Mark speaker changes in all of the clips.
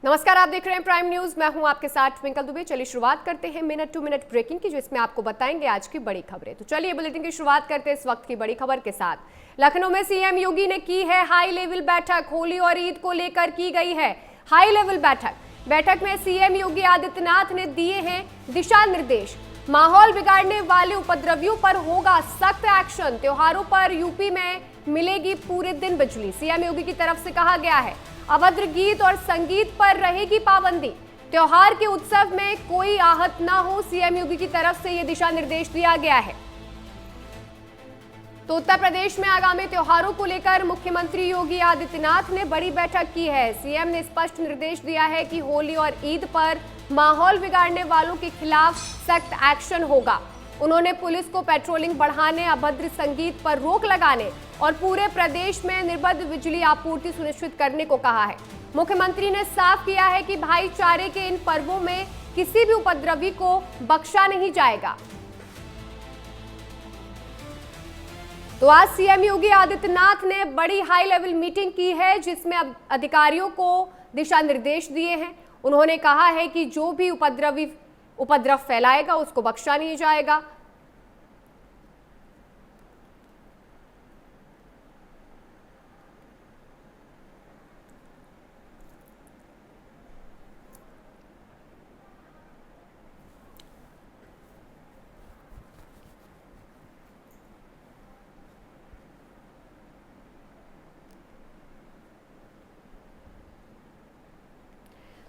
Speaker 1: नमस्कार, आप देख रहे हैं प्राइम न्यूज। मैं हूं आपके साथ ट्विंकल दुबे। चलिए शुरुआत करते हैं मिनट टू मिनट ब्रेकिंग की, जो इसमें आपको बताएंगे आज की बड़ी खबरें। तो चलिए बुलेटिन की शुरुआत करते हैं इस वक्त की बड़ी खबर के साथ। लखनऊ में सीएम योगी ने की है हाई लेवल बैठक। होली और ईद को लेकर की गई है हाई लेवल बैठक में सीएम योगी आदित्यनाथ ने दिए हैं दिशा निर्देश। माहौल बिगाड़ने वाले उपद्रवियों पर होगा सख्त एक्शन। त्योहारों पर यूपी में मिलेगी पूरे दिन बिजली। सीएम योगी की तरफ से कहा गया है अभद्र गीत और संगीत पर रहेगी पाबंदी। त्योहार के उत्सव में कोई आहत ना हो, सीएम योगी की तरफ से यह दिशा निर्देश दिया गया है। तो उत्तर प्रदेश में आगामी त्योहारों को लेकर मुख्यमंत्री योगी आदित्यनाथ ने बड़ी बैठक की है। सीएम ने स्पष्ट निर्देश दिया है कि होली और ईद पर माहौल बिगाड़ने वालों के खिलाफ सख्त एक्शन होगा। उन्होंने पुलिस को पेट्रोलिंग बढ़ाने, अभद्र संगीत पर रोक लगाने और पूरे प्रदेश में निर्बाध बिजली आपूर्ति सुनिश्चित करने को कहा है। मुख्यमंत्री ने साफ किया है कि भाईचारे के इन पर्वों में किसी भी उपद्रवी को बख्शा नहीं जाएगा। तो आज सीएम योगी आदित्यनाथ ने बड़ी हाई लेवल मीटिंग की है, जिसमें अधिकारियों को दिशा निर्देश दिए हैं। उन्होंने कहा है कि जो भी उपद्रव फैलाएगा उसको बख्शा नहीं जाएगा।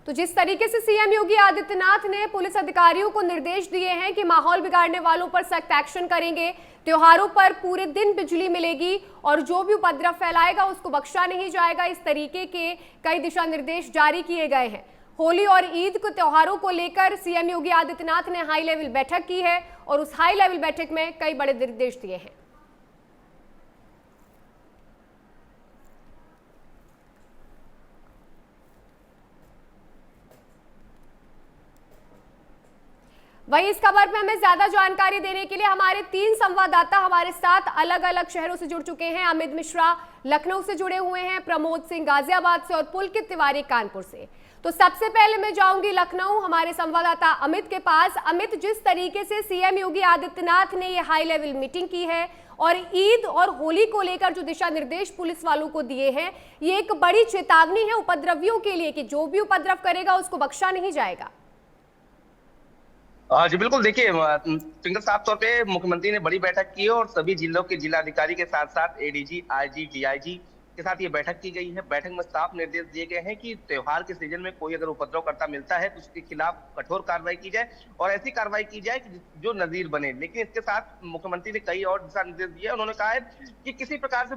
Speaker 1: तो जिस तरीके से सीएम योगी आदित्यनाथ ने पुलिस अधिकारियों को निर्देश दिए हैं कि माहौल बिगाड़ने वालों पर सख्त एक्शन करेंगे, त्योहारों पर पूरे दिन बिजली मिलेगी और जो भी उपद्रव फैलाएगा उसको बख्शा नहीं जाएगा, इस तरीके के कई दिशा निर्देश जारी किए गए हैं। होली और ईद को त्योहारों को लेकर सीएम योगी आदित्यनाथ ने हाई लेवल बैठक की है और उस हाई लेवल बैठक में कई बड़े निर्देश दिए हैं। वहीं इस खबर में हमें ज्यादा जानकारी देने के लिए हमारे 3 संवाददाता हमारे साथ अलग अलग शहरों से जुड़ चुके हैं। अमित मिश्रा लखनऊ से जुड़े हुए हैं, प्रमोद सिंह गाजियाबाद से और पुलकित तिवारी कानपुर से। तो सबसे पहले मैं जाऊंगी लखनऊ हमारे संवाददाता अमित के पास। अमित, जिस तरीके से सीएम योगी आदित्यनाथ ने ये हाई लेवल मीटिंग की है और ईद और होली को लेकर जो दिशा निर्देश पुलिस वालों को दिए हैं, ये एक बड़ी चेतावनी है उपद्रवियों के लिए कि जो भी उपद्रव करेगा उसको बख्शा नहीं जाएगा।
Speaker 2: जी बिल्कुल। देखिए, सिंगल साफ तौर पे मुख्यमंत्री ने बड़ी बैठक की है और सभी जिलों के जिलाधिकारी के साथ साथ एडीजी, आईजी, डीआईजी के साथ ये बैठक की गई है। बैठक में साफ निर्देश दिए गए हैं कि त्योहार के सीजन में कोई अगर उपद्रव करता मिलता है तो उसके खिलाफ कठोर कार्रवाई की जाए और ऐसी कार्रवाई की जाए कि जो नजीर बने। लेकिन इसके साथ मुख्यमंत्री ने कई और दिशा निर्देश दिए। उन्होंने कहा है कि किसी प्रकार से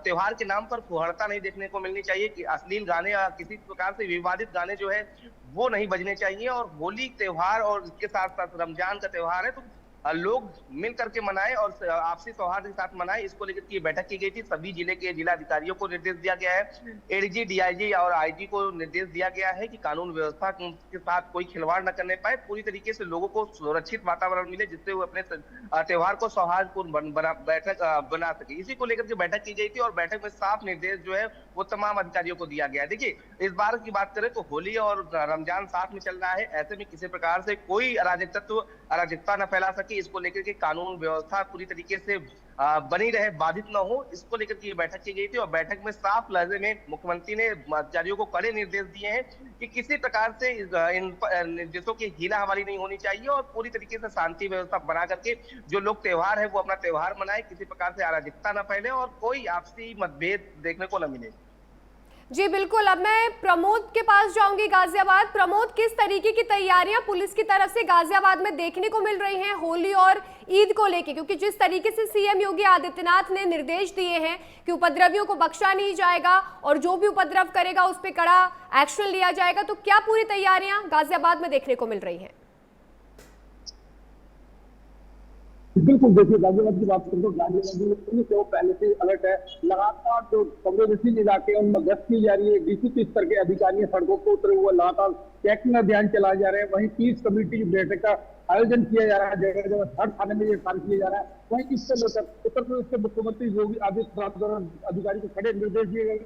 Speaker 2: त्योहार के नाम पर फुहड़ता नहीं देखने को मिलनी चाहिए, कि अश्लील गाने या किसी प्रकार से विवादित गाने जो है वो नहीं बजने चाहिए। और होली त्योहार और इसके साथ साथ रमजान का त्योहार है तो लोग मिल करके मनाएं और आपसी सौहार्द के साथ मनाएं। इसको लेकर की बैठक की गई थी। सभी जिले के जिला अधिकारियों को निर्देश दिया गया है। एडीजी, डीआईजी और आईजी को निर्देश दिया गया है कि कानून व्यवस्था के साथ कोई खिलवाड़ न करने पाए, पूरी तरीके से लोगों को सुरक्षित वातावरण मिले जिससे वो अपने त्योहार को सौहार्दपूर्ण बना सके। इसी को लेकर के बैठक की गई थी और बैठक में साफ निर्देश जो है वो तमाम अधिकारियों को दिया गया है। देखिए, इस बार की बात करें तो होली और रमजान साथ में चल रहा है। ऐसे में किसी प्रकार से कोई अराजक तत्व अराजकता न फैला सके, इसको लेकर के कानून व्यवस्था पूरी तरीके से बनी रहे, बाधित न हो, इसको लेकर के बैठक की गई थी। और बैठक में साफ लहजे में मुख्यमंत्री ने अधिकारियों को कड़े निर्देश दिए हैं कि किसी प्रकार से इन निर्देशों की हीला हवाली नहीं होनी चाहिए और पूरी तरीके से शांति व्यवस्था बना करके जो लोग त्योहार है वो अपना त्योहार मनाए, किसी प्रकार से अराजकता न फैले और कोई आपसी मतभेद देखने को न मिले।
Speaker 1: जी बिल्कुल। अब मैं प्रमोद के पास जाऊंगी गाजियाबाद। प्रमोद, किस तरीके की तैयारियां पुलिस की तरफ से गाजियाबाद में देखने को मिल रही हैं होली और ईद को लेके? क्योंकि जिस तरीके से सीएम योगी आदित्यनाथ ने निर्देश दिए हैं कि उपद्रवियों को बख्शा नहीं जाएगा और जो भी उपद्रव करेगा उस पर कड़ा एक्शन लिया जाएगा, तो क्या पूरी तैयारियां गाजियाबाद में देखने को मिल रही है?
Speaker 3: बिल्कुल। देखिए, गाजियाबाद की बात करें तो गाजियाबाद में पहले से अलर्ट है। लगातार जो संवेदनशील इलाके हैं उनमें गश्त की जा रही है। डीसीपी स्तर के अधिकारी सड़कों को उतरे हुए लगातार चेकिंग अभियान चलाए जा रहे हैं। वहीं पीस कमेटी की बैठक का आयोजन किया जा रहा है, जगह जगह हर थाने में ये कार्य किया जा रहा है। वहीं इससे लेकर उत्तर प्रदेश के मुख्यमंत्री योगी आदित्यनाथ द्वारा अधिकारी को कड़े निर्देश दिए गए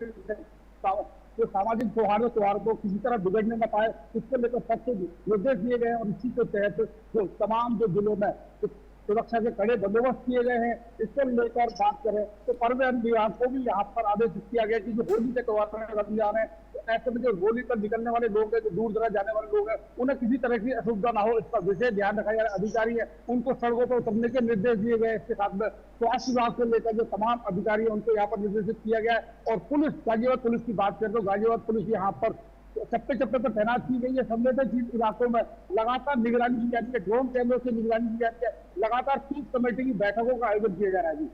Speaker 3: जो सामाजिक सौहार्द त्योहार को किसी तरह बिगड़ने न पाए, इसको लेकर सख्त निर्देश दिए गए हैं। और इसी के तहत जो तमाम जो जिलों में सुरक्षा के कड़े बंदोबस्त किए गए हैं, इसको लेकर बात करें तो परिवहन विभाग को भी यहाँ पर आदेश किया गया कि जो होली के त्योहार में रमजान है, तो ऐसे में जो होली पर निकलने वाले लोग हैं, जो दूर दराज जाने वाले लोग हैं, उन्हें किसी तरह की असुविधा ना हो, इसका विशेष ध्यान रखा जाए। अधिकारी है उनको सड़कों पर उतरने के निर्देश दिए गए। इसके साथ में स्वास्थ्य विभाग से लेकर जो तमाम अधिकारी है उनको यहाँ पर निर्देशित किया गया है। और पुलिस, गाजियाबाद पुलिस की बात करें तो गाजियाबाद पुलिस यहाँ पर चप्पे चप्पे पर तैनात की गई है। संवेदनशील इलाकों में लगातार निगरानी की जाती है, ड्रोन कैमरों से निगरानी की जाती है। लगातार 30 कमेटी की बैठकों का आयोजन किया जा रहा है।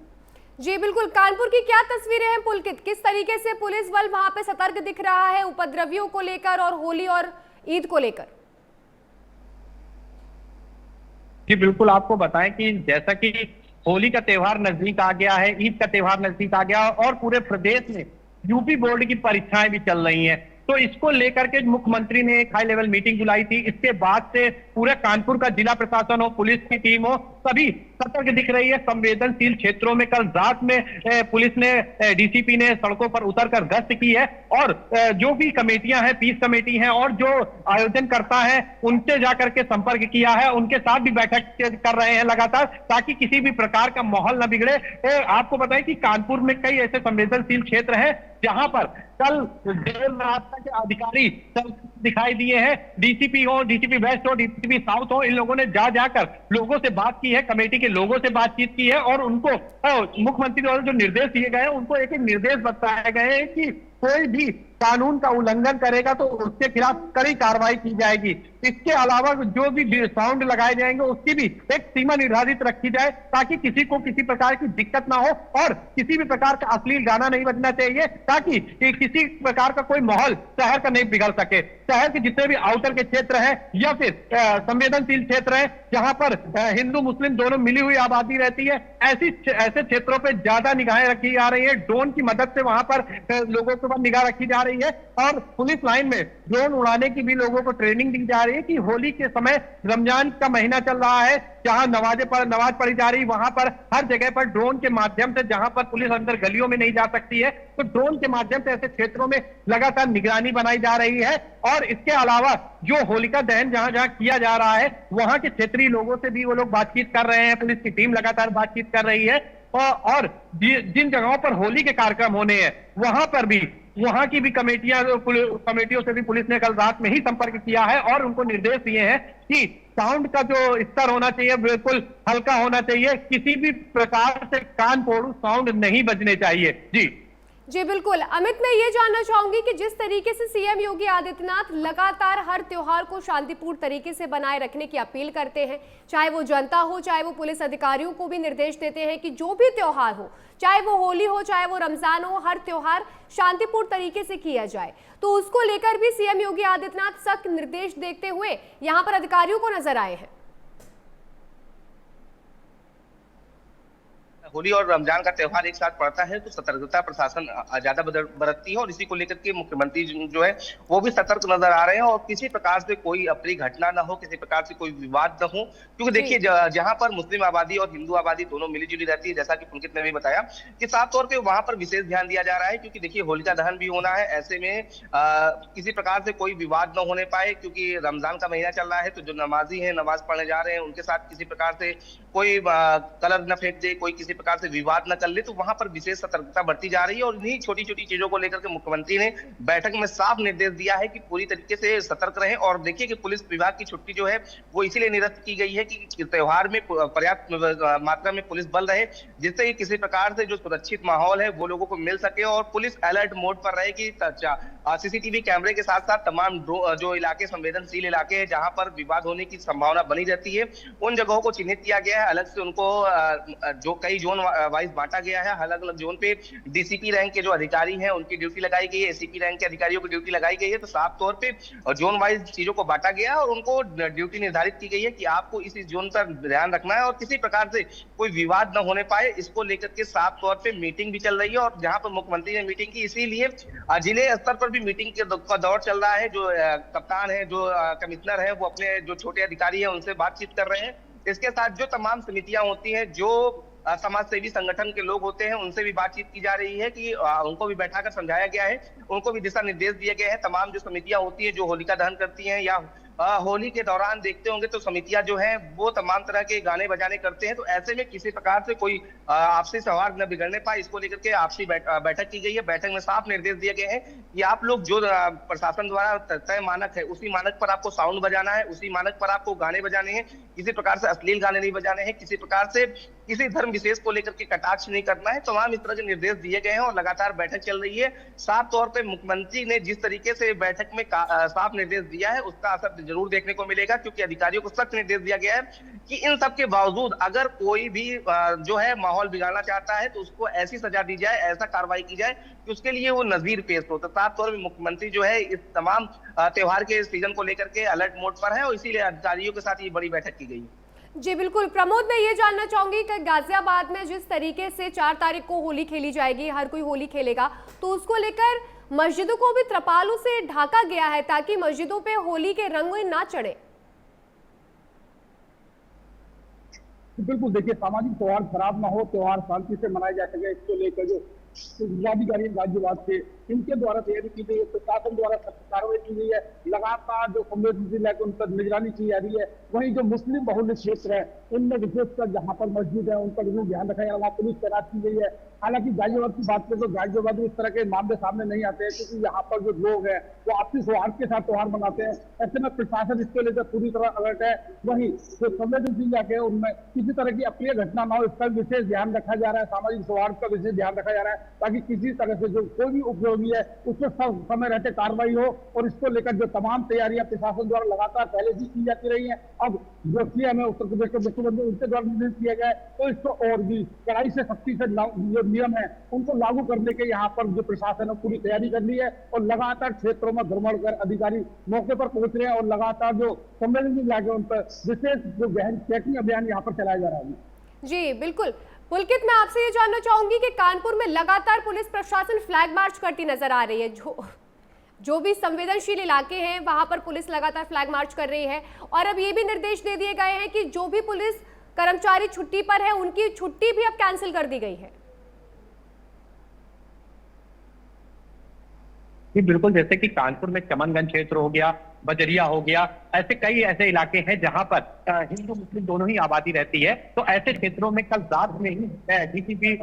Speaker 1: जी बिल्कुल, कानपुर की क्या तस्वीरें हैं पुलकित? किस तरीके से पुलिस बल वहां पे सतर्क दिख रहा है उपद्रवियों को लेकर और होली और ईद को लेकर?
Speaker 4: जी बिल्कुल, आपको बताएं कि जैसा कि होली का त्योहार नजदीक आ गया है, ईद का त्योहार नजदीक आ गया और पूरे प्रदेश में यूपी बोर्ड की परीक्षाएं भी चल रही हैं, तो इसको लेकर के मुख्यमंत्री ने एक हाई लेवल मीटिंग बुलाई थी। इसके बाद से पूरे कानपुर का जिला प्रशासन हो, पुलिस की टीम हो, सभी सतर्क दिख रही है। संवेदनशील क्षेत्रों में कल रात में पुलिस ने, डीसीपी ने सड़कों पर उतरकर गश्त की है और जो भी कमेटियां हैं, पीस कमेटी हैं और जो आयोजन करता है उनसे जाकर के संपर्क किया है, उनके साथ भी बैठक कर रहे हैं लगातार, ताकि किसी भी प्रकार का माहौल न बिगड़े। आपको बताएं कि कानपुर में कई ऐसे संवेदनशील क्षेत्र हैं जहां पर कल देर रात तक अधिकारी दिखाई दिए हैं। डीसीपी हो, डीसीपी वेस्ट हो, डीसीपी साउथ हो, इन लोगों ने जाकर लोगों से बात की है, कमेटी के लोगों से बातचीत की है और उनको मुख्यमंत्री द्वारा जो निर्देश दिए गए हैं उनको एक एक निर्देश बताए गए हैं कि कोई भी कानून का उल्लंघन करेगा तो उसके खिलाफ कड़ी कार्रवाई की जाएगी। इसके अलावा जो भी साउंड लगाए जाएंगे उसकी भी एक सीमा निर्धारित रखी जाए, ताकि किसी को किसी प्रकार की दिक्कत ना हो और किसी भी प्रकार का अश्लील गाना नहीं बजना चाहिए, ताकि किसी प्रकार का कोई माहौल शहर का नहीं बिगड़ सके। शहर के जितने भी आउटर के क्षेत्र हैं या फिर संवेदनशील क्षेत्र हैं जहां पर हिंदू मुस्लिम दोनों मिली हुई आबादी रहती है, ऐसे क्षेत्रों पर ज्यादा निगाहें रखी जा रही है। ड्रोन की मदद से वहां पर लोगों के ऊपर निगाह रखी जा रही है और पुलिस लाइन में ड्रोन उड़ाने की भी लोगों को ट्रेनिंग दी जा रही है कि होली के समय रमजान का महीना चल रहा है, जहां नमाज पढ़ी जा रही, वहां पर हर जगह पर ड्रोन के माध्यम से, जहां पर पुलिस अंदर गलियों में नहीं जा सकती है, तो ड्रोन के माध्यम से ऐसे क्षेत्रों में लगातार निगरानी बनाई जा रही है। और इसके अलावा जो होलिका दहन जहां जहां किया जा रहा है वहां के क्षेत्रीय लोगों से भी वो लोग बातचीत कर रहे हैं, पुलिस की टीम लगातार बातचीत कर रही है। और जिन जगहों पर होली के कार्यक्रम होने हैं वहां पर भी, वहां की भी कमेटियों से भी पुलिस ने कल रात में ही संपर्क किया है और उनको निर्देश दिए हैं कि साउंड का जो स्तर होना चाहिए बिल्कुल हल्का होना चाहिए, किसी भी प्रकार से कान फोड़ू साउंड नहीं बजने चाहिए।
Speaker 1: जी बिल्कुल। अमित, मैं ये जानना चाहूंगी कि जिस तरीके से सीएम योगी आदित्यनाथ लगातार हर त्योहार को शांतिपूर्ण तरीके से बनाए रखने की अपील करते हैं, चाहे वो जनता हो, चाहे वो पुलिस अधिकारियों को भी निर्देश देते हैं कि जो भी त्योहार हो, चाहे वो होली हो, चाहे वो रमजान हो, हर त्योहार शांतिपूर्ण तरीके से किया जाए, तो उसको लेकर भी सीएम योगी आदित्यनाथ सख्त निर्देश देते हुए यहाँ पर अधिकारियों को नजर आए हैं।
Speaker 2: होली और रमजान का त्योहार एक साथ पड़ता है तो सतर्कता प्रशासन ज्यादा बरतती है और इसी को लेकर के मुख्यमंत्री जो है वो भी सतर्क नजर आ रहे हैं और किसी प्रकार से कोई अप्रिय घटना ना हो, किसी प्रकार से कोई विवाद ना हो। क्योंकि देखिए जहां पर मुस्लिम आबादी और हिंदू आबादी दोनों मिली जुली रहती है, जैसा कि पुलकित ने भी बताया कि साफ तौर पर वहां पर विशेष ध्यान दिया जा रहा है, क्योंकि देखिए होलिका दहन भी होना है। ऐसे में किसी प्रकार से कोई विवाद न होने पाए, क्योंकि रमजान का महीना चल रहा है तो जो नमाजी है, नमाज पढ़ने जा रहे हैं, उनके साथ किसी प्रकार से कोई कलर न फेंक दे, कोई किसी प्रकार से विवाद न कर ले, तो वहां पर विशेष सतर्कता बरती जा रही है। और इन्हीं छोटी छोटी चीजों को लेकर के मुख्यमंत्री ने बैठक में साफ निर्देश दिया है कि पूरी तरीके से सतर्क रहें। और देखिए कि पुलिस विभाग की छुट्टी जो है वो इसीलिए निरस्त की गई है कि त्योहार में पर्याप्त मात्रा में पुलिस बल रहे, जिससे किसी प्रकार से जो सुरक्षित माहौल है वो लोगों को मिल सके और पुलिस अलर्ट मोड पर रहे कि सीसीटीवी कैमरे के साथ साथ तमाम जो इलाके संवेदनशील इलाके हैं जहां पर विवाद होने की संभावना बनी रहती है, उन जगहों को चिन्हित किया गया है। अलग से उनको जो कई जोन वाइज बांटा गया है, अलग अलग जोन पे डीसीपी रैंक के जो अधिकारी हैं उनकी ड्यूटी लगाई गई है, एसीपी रैंक के अधिकारियों की ड्यूटी लगाई गई है। तो साफ तौर पे जोन वाइज चीजों को बांटा गया है और उनको ड्यूटी निर्धारित की गई है कि आपको इस जोन पर ध्यान रखना है और किसी प्रकार से कोई विवाद न होने पाए। इसको लेकर के साफ तौर पे मीटिंग भी चल रही है और जहां पर मुख्यमंत्री ने मीटिंग की, इसीलिए जिले स्तर पर भी मीटिंग का दौर चल रहा है। जो कप्तान है, जो कमिश्नर है, वो अपने जो छोटे अधिकारी है उनसे बातचीत कर रहे हैं। इसके साथ जो तमाम समितियां होती हैं, जो समाज सेवी संगठन के लोग होते हैं उनसे भी बातचीत की जा रही है कि उनको भी बैठाकर समझाया गया है, उनको भी दिशा निर्देश दिए गए हैं। तमाम जो समितियां होती है जो होलिका दहन करती हैं या होली के दौरान देखते होंगे तो समितियां जो हैं वो तमाम तरह के गाने बजाने करते हैं, तो ऐसे में किसी प्रकार से कोई आपसी सौहार्द न बिगड़ने पाए इसको लेकर के आपसी बैठक की गई है। बैठक में साफ निर्देश दिए गए हैं कि आप लोग जो प्रशासन द्वारा तय मानक है उसी मानक पर आपको साउंड बजाना है, उसी मानक पर आपको गाने बजाने हैं, किसी प्रकार से अश्लील गाने नहीं बजाने हैं, किसी प्रकार से किसी धर्म विशेष को लेकर के कटाक्ष नहीं करना है। तमाम इस तरह के निर्देश दिए गए हैं और लगातार बैठक चल रही है। साफ तौर पे मुख्यमंत्री ने जिस तरीके से बैठक में साफ निर्देश दिया है उसका असर जरूर देखने को मिलेगा, क्योंकि अधिकारियों को सख्त निर्देश दिया गया है कि इन सब के बावजूद अगर कोई भी जो है माहौल बिगाड़ना चाहता है तो उसको ऐसी सजा दी जाए, ऐसा कार्रवाई की जाए कि उसके लिए वो नजीर पेश हो। तो साफ तौर पर मुख्यमंत्री जो है इस तमाम त्योहार के सीजन को लेकर के अलर्ट मोड पर है और इसीलिए अधिकारियों के साथ ये बड़ी बैठक की गई।
Speaker 1: जी बिल्कुल प्रमोद, मैं ये जानना चाहूंगी कि गाजियाबाद में जिस तरीके से 4 तारीख को होली खेली जाएगी, हर कोई होली खेलेगा, तो उसको लेकर मस्जिदों को भी त्रिपालों से ढाका गया है ताकि मस्जिदों पे होली के रंग ना चढ़े।
Speaker 3: बिल्कुल, देखिए सामाजिक सौहार्द खराब ना हो, त्योहार शांति से मनाया जा सके, इसको लेकर जो जिलाधिकारी गाजियाबाद से इनके द्वारा तैयारी की गई है, प्रशासन द्वारा कार्रवाई की गई है। लगातार जो संवेदनशील है उन पर निगरानी की जा रही है। वहीं जो मुस्लिम बहुल्य क्षेत्र है उनमें विशेषकर जहां पर मस्जिद है उन पर भी ध्यान रखा गया, वहां पुलिस तैनात की गई है। हालांकि गाजियाबाद की बात करें तो गाजियाबाद में इस तरह के मामले सामने नहीं आते हैं, क्योंकि यहाँ पर जो लोग हैं वो आपसी सौहार्द के साथ त्योहार मनाते हैं। ऐसे में प्रशासन इसको लेकर पूरी तरह अलर्ट है। वहीं जो संवेदनशील इलाके हैं उनमें किसी तरह की अप्रिय घटना न हो, इसका विशेष ध्यान रखा जा रहा है। सामाजिक सौहार्द का विशेष ध्यान रखा जा रहा है ताकि किसी तरह से जो कोई भी उपयोगी है उसमें समय रहते कार्रवाई हो। और इसको लेकर जो तमाम तैयारियां प्रशासन द्वारा लगातार पहले भी की जाती रही है, अब जो सीएम है उत्तर प्रदेश के मुख्यमंत्री उनके द्वारा निर्देश किया गया है, तो इसको और भी कड़ाई से सख्ती से जो नियम है उनको लागू करने के यहाँ पर जो प्रशासन ने पूरी तैयारी कर ली है। और लगातार क्षेत्रों में भ्रमण कर अधिकारी मौके पर पहुंच रहे हैं और लगातार जो संवेदनशील इलाके उन पर विशेष जो गहन चेकिंग अभियान यहाँ पर चलाया जा रहा है।
Speaker 1: जी बिल्कुल पुलकित, मैं आपसे ये जानना चाहूंगी कि कानपुर में लगातार पुलिस प्रशासन फ्लैग मार्च करती नजर आ रही है। जो भी संवेदनशील इलाके हैं वहां पर पुलिस लगातार फ्लैग मार्च कर रही है और अब ये भी निर्देश दे दिए गए हैं कि जो भी पुलिस कर्मचारी छुट्टी पर है उनकी छुट्टी भी अब कैंसिल कर दी गई है।
Speaker 4: बिल्कुल, जैसे कि कानपुर में चमनगंज क्षेत्र हो गया, बजरिया हो गया, ऐसे कई ऐसे इलाके हैं जहां पर हिंदू मुस्लिम दोनों ही आबादी रहती है। तो ऐसे क्षेत्रों में कल रात में ही डीसीपी,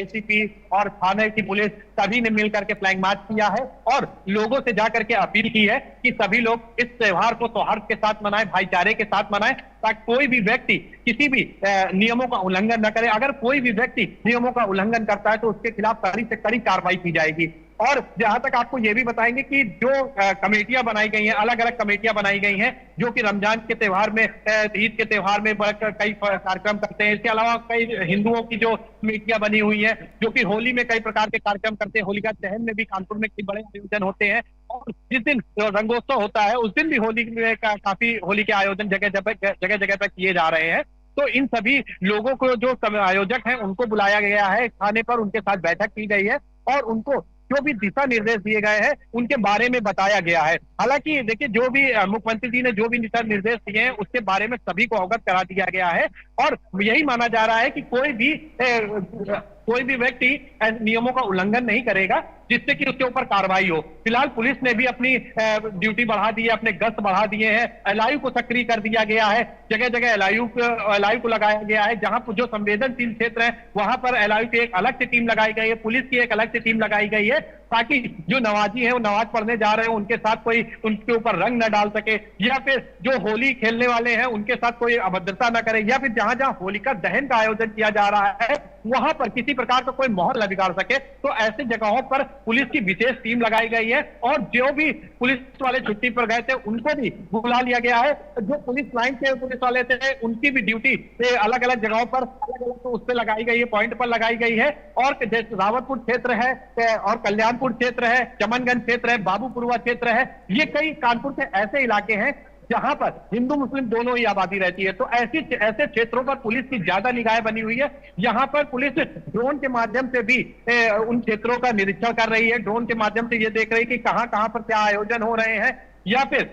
Speaker 4: एसीपी और थाने की पुलिस सभी ने मिलकर के फ्लैग मार्च किया है और लोगों से जाकर के अपील की है कि सभी लोग इस त्योहार को सौहार्द के साथ मनाएं, भाईचारे के साथ मनाएं, ताकि कोई भी व्यक्ति किसी भी नियमों का उल्लंघन न करे। अगर कोई भी व्यक्ति नियमों का उल्लंघन करता है तो उसके खिलाफ कड़ी से कड़ी कार्रवाई की जाएगी। और जहां तक आपको यह भी बताएंगे कि जो कमेटियां बनाई गई हैं, अलग अलग कमेटियां बनाई गई हैं जो कि रमजान के त्योहार में, ईद के त्योहार में कई कार्यक्रम करते हैं। इसके अलावा कई हिंदुओं की जो कमेटियां बनी हुई हैं जो कि होली में कई प्रकार के कार्यक्रम करते हैं। होलिका दहन में भी कानपुर में कई बड़े आयोजन होते हैं और जिस दिन रंगोत्सव होता है उस दिन भी होली में काफी होली के आयोजन जगह जगह पर किए जा रहे हैं। तो इन सभी लोगों को जो आयोजक हैं उनको बुलाया गया है थाने पर, उनके साथ बैठक की गई है और उनको जो भी दिशा निर्देश दिए गए हैं उनके बारे में बताया गया है। हालांकि देखिए, जो भी मुख्यमंत्री जी ने जो भी दिशा निर्देश दिए हैं उसके बारे में सभी को अवगत करा दिया गया है और यही माना जा रहा है कि कोई भी व्यक्ति नियमों का उल्लंघन नहीं करेगा जिससे कि उसके ऊपर कार्रवाई हो। फिलहाल पुलिस ने भी अपनी ड्यूटी बढ़ा दी है, अपने गश्त बढ़ा दिए हैं, एलआईयू को सक्रिय कर दिया गया है। जगह जगह एलआईयू को लगाया गया है। जहां जो संवेदनशील क्षेत्र है वहां पर एलआईयू की एक अलग से टीम लगाई गई है, पुलिस की एक अलग से टीम लगाई गई है ताकि जो नमाजी है वो नमाज पढ़ने जा रहे हैं उनके साथ कोई उनके ऊपर रंग न डाल सके, या फिर जो होली खेलने वाले हैं उनके साथ कोई अभद्रता न करे, या फिर जहां जहां होलिका दहन का आयोजन किया जा रहा है वहां पर किसी प्रकार का कोई माहौल न बिगाड़ सके। तो ऐसे जगहों पर पुलिस की विशेष टीम लगाई गई है और जो भी पुलिस वाले छुट्टी पर गए थे उनको भी बुला लिया गया है। जो पुलिस लाइन के पुलिस वाले थे उनकी भी ड्यूटी अलग अलग जगहों पर अलग अलग तो उस पर लगाई गई है, पॉइंट पर लगाई गई है। और जैसे रावतपुर क्षेत्र है और कल्याणपुर क्षेत्र है, चमनगंज क्षेत्र है, बाबूपुरवा क्षेत्र है, ये कई कानपुर के ऐसे इलाके हैं जहां पर हिंदू मुस्लिम दोनों ही आबादी रहती है। तो ऐसे क्षेत्रों पर पुलिस की ज्यादा निगाहें बनी हुई है। यहाँ पर पुलिस ड्रोन के माध्यम से भी उन क्षेत्रों का निरीक्षण कर रही है। ड्रोन के माध्यम से ये देख रही है कि कहां कहां पर क्या आयोजन हो रहे हैं या फिर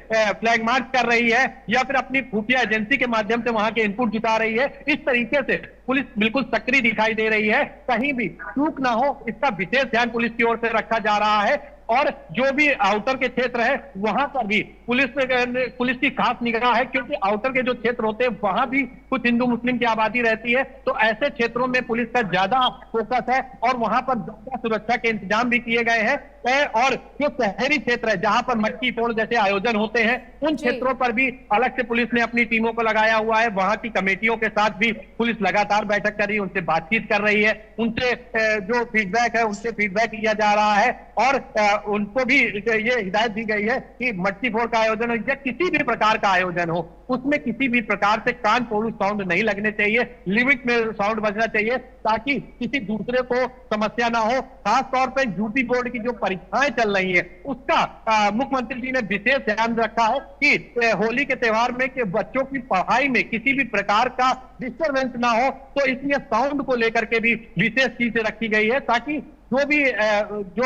Speaker 4: फ्लैग मार्च कर रही है या फिर अपनी खुफिया एजेंसी के माध्यम से वहां के इनपुट जुटा रही है, इस तरीके से पुलिस बिल्कुल सक्रिय दिखाई दे रही है। कहीं भी चूक ना हो इसका विशेष ध्यान पुलिस की ओर से रखा जा रहा है और जो भी आउटर के क्षेत्र है वहां पर भी पुलिस की खास निगाह है, क्योंकि आउटर के जो क्षेत्र होते हैं वहां भी कुछ हिंदू मुस्लिम की आबादी रहती है, तो ऐसे क्षेत्रों में पुलिस का ज्यादा फोकस है और वहां पर ज्यादा सुरक्षा के इंतजाम भी किए गए हैं। और जो शहरी क्षेत्र है जहां पर मटकी फोड़ जैसे आयोजन होते हैं उन क्षेत्रों पर भी अलग से पुलिस ने अपनी टीमों को लगाया हुआ है। वहां की कमेटियों के साथ भी पुलिस लगातार बैठक कर रही है, उनसे बातचीत कर रही है, उनसे जो फीडबैक है उनसे फीडबैक लिया जा रहा है और उनको भी ये हिदायत दी गई है कि मटकी फोड़ का आयोजन हो या किसी भी प्रकार का आयोजन हो उसमें किसी भी प्रकार से कान फोड़ू साउंड नहीं लगने चाहिए, लिमिट में साउंड बजना चाहिए ताकि किसी दूसरे को समस्या ना हो। खास तौर पे यूपी बोर्ड की जो परीक्षाएं चल रही है उसका मुख्यमंत्री जी ने विशेष ध्यान रखा है कि होली के त्योहार में कि बच्चों की पढ़ाई में किसी भी प्रकार का डिस्टरबेंस ना हो, तो इसलिए साउंड को लेकर के भी विशेष चीजें रखी गई है ताकि जो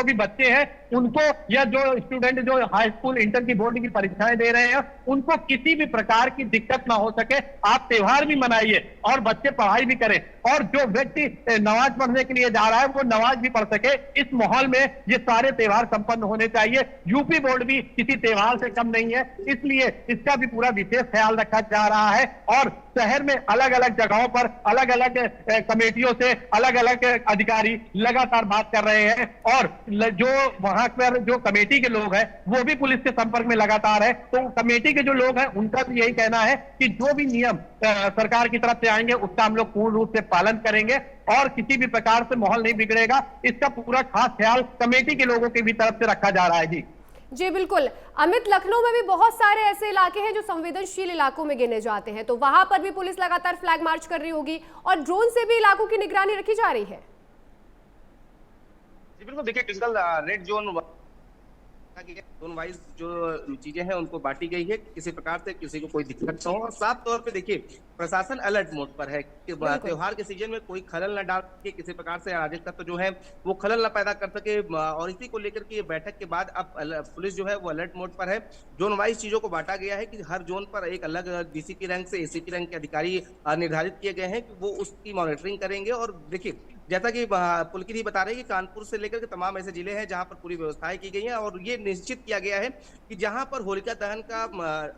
Speaker 4: भी बच्चे हैं उनको या जो स्टूडेंट जो हाई स्कूल इंटर की बोर्ड की परीक्षाएं दे रहे हैं उनको किसी भी प्रकार की दिक्कत ना हो सके। आप त्योहार भी मनाइए और बच्चे पढ़ाई भी करें और जो व्यक्ति नमाज पढ़ने के लिए जा रहा है वो नमाज भी पढ़ सके। इस माहौल में ये सारे त्योहार संपन्न होने चाहिए। यूपी बोर्ड भी किसी त्योहार से कम नहीं है, इसलिए इसका भी पूरा विशेष ख्याल रखा जा रहा है और शहर में अलग अलग जगहों पर अलग अलग कमेटियों से अलग अलग अधिकारी लगातार बात कर रहे हैं और जो वहां पर जो कमेटी के लोग हैं वो भी पुलिस के संपर्क में लगातार है। तो कमेटी के जो लोग हैं उनका भी यही कहना है कि जो भी नियम सरकार की तरफ से आएंगे उसका हम लोग पूर्ण रूप से पालन करेंगे और किसी भी प्रकार से माहौल नहीं बिगड़ेगा। इसका पूरा खास ख्याल कमेटी के लोगों की भी तरफ से रखा जा रहा है।
Speaker 1: जी बिल्कुल अमित, लखनऊ में भी बहुत सारे ऐसे इलाके हैं जो संवेदनशील इलाकों में गिने जाते हैं, तो वहां पर भी पुलिस लगातार फ्लैग मार्च कर रही होगी और ड्रोन से भी इलाकों की निगरानी रखी जा रही है।
Speaker 2: जी बिल्कुल, देखिए टिपिकल रेड जोन वाइज जो चीजें हैं उनको बांटी गई है, किसी प्रकार से किसी को कोई दिक्कत न हो। और साफ तौर पे देखिए प्रशासन अलर्ट मोड पर है कि त्योहार के सीजन में कोई खलल न डाल के किसी प्रकार से अराजक तत्व जो है वो खलल न पैदा कर सके। और इसी को लेकर के बैठक के बाद अब पुलिस जो है वो अलर्ट मोड पर है। जोन वाइज चीजों को बांटा गया है कि हर जोन पर एक अलग डीसीपी रैंक से एसीपी रैंक के अधिकारी निर्धारित किए गए हैं कि वो उसकी मॉनिटरिंग करेंगे। और देखिए जैसा कि पुलकित बता रहे हैं कि कानपुर से लेकर के तमाम ऐसे जिले हैं जहां पर पूरी व्यवस्थाएं की गई हैं और ये निश्चित किया गया है कि जहां पर होलिका दहन का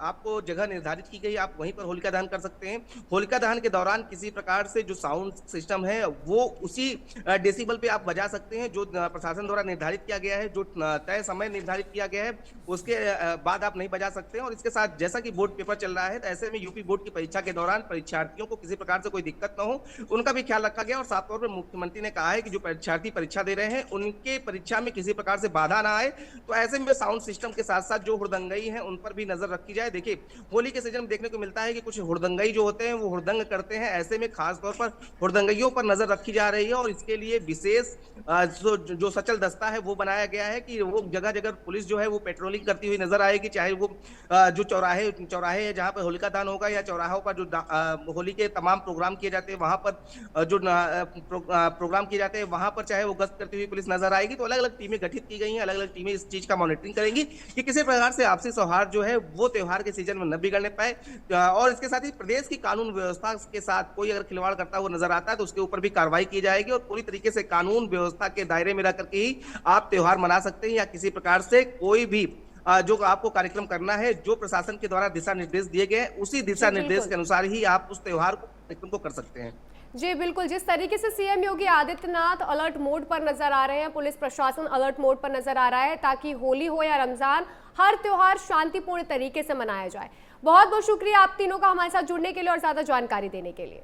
Speaker 2: आपको जगह निर्धारित की गई, आप वहीं पर होलिका दहन कर सकते हैं। होलिका दहन के दौरान किसी प्रकार से जो साउंड सिस्टम है वो उसी डेसिबल पे आप बजा सकते हैं जो प्रशासन द्वारा निर्धारित किया गया है, जो तय समय निर्धारित किया गया है उसके बाद आप नहीं बजा सकते हैं। और इसके साथ जैसा कि बोर्ड पेपर चल रहा है तो ऐसे में यूपी बोर्ड की परीक्षा के दौरान परीक्षार्थियों को किसी प्रकार से कोई दिक्कत न हो उनका भी ख्याल रखा गया। और साफ तौर पर मुख्यमंत्री ने कहा है कि जो परीक्षार्थी परीक्षा दे रहे हैं उनके परीक्षा में किसी प्रकार से बाधा ना आए, तो ऐसे में साउंड सिस्टम के साथ साथ जो हुड़दंगई हैं उन पर भी नजर रखी जाए। देखिए होली के सीजन में देखने को मिलता है कि कुछ हुड़दंगई जो होते हैं वो हुड़दंग करते हैं, ऐसे में खास तौर पर हुड़दंगइयों पर नजर रखी जा रही है और इसके लिए विशेष जो सचल दस्ता है वो बनाया गया है कि वो जगह जगह पुलिस जो है वो पेट्रोलिंग करती हुई नजर आएगी, चाहे वो जो चौराहे है जहाँ पर होलिका दहन होगा या चौराहों पर जो होली के तमाम प्रोग्राम किए जाते हैं वहां पर जो प्रोग्राम किए जाते हैं वहां पर चाहे वो गश्त करती हुई पुलिस नजर आएगी। तो अलग अलग टीमें गठित की गई हैं, अलग अलग टीमें इस चीज का मॉनिटरिंग करेंगी कि किसी प्रकार से आपसी सौहार्द जो है वो त्योहार के सीजन में न बिगड़ने पाए। और इसके साथ ही प्रदेश की कानून व्यवस्था के साथ कोई अगर खिलवाड़ करता हुआ नजर आता है तो उसके ऊपर भी कार्रवाई की जाएगी और पूरी तरीके से कानून व्यवस्था के दायरे में रह करके ही आप त्योहार मना सकते हैं या किसी प्रकार से कोई भी जो आपको कार्यक्रम करना है जो प्रशासन के द्वारा दिशा निर्देश दिए गए उसी दिशा निर्देश के अनुसार ही आप उस त्योहार को कार्यक्रम को कर सकते हैं।
Speaker 1: जी बिल्कुल, जिस तरीके से CM Yogi Adityanath alert mode पर नजर आ रहे हैं, पुलिस प्रशासन अलर्ट मोड पर नजर आ रहा है ताकि होली हो या रमजान हर त्योहार शांतिपूर्ण तरीके से मनाया जाए। बहुत बहुत शुक्रिया आप तीनों का हमारे साथ जुड़ने के लिए और ज्यादा जानकारी देने के लिए।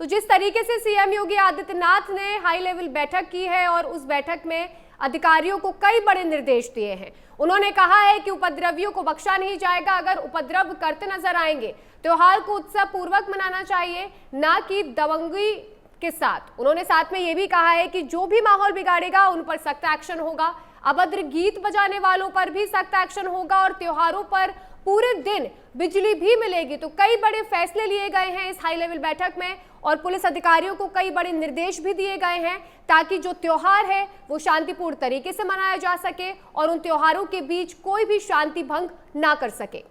Speaker 1: तो जिस तरीके से सीएम योगी आदित्यनाथ ने हाई लेवल बैठक की है और उस बैठक में अधिकारियों को कई बड़े निर्देश दिए हैं। उन्होंने कहा है कि उपद्रवियों को बख्शा नहीं जाएगा, अगर उपद्रव करते नजर आएंगे त्योहार को उत्सव पूर्वक मनाना चाहिए, ना कि दबंगी के साथ। उन्होंने साथ में यह भी कहा है कि जो भी माहौल बिगाड़ेगा उन पर सख्त एक्शन होगा, अभद्र गीत बजाने वालों पर भी सख्त एक्शन होगा और त्योहारों पर पूरे दिन बिजली भी मिलेगी। तो कई बड़े फैसले लिए गए हैं इस हाई लेवल बैठक में और पुलिस अधिकारियों को कई बड़े निर्देश भी दिए गए हैं ताकि जो त्योहार है वो शांतिपूर्ण तरीके से मनाया जा सके और उन त्योहारों के बीच कोई भी शांति भंग ना कर सके।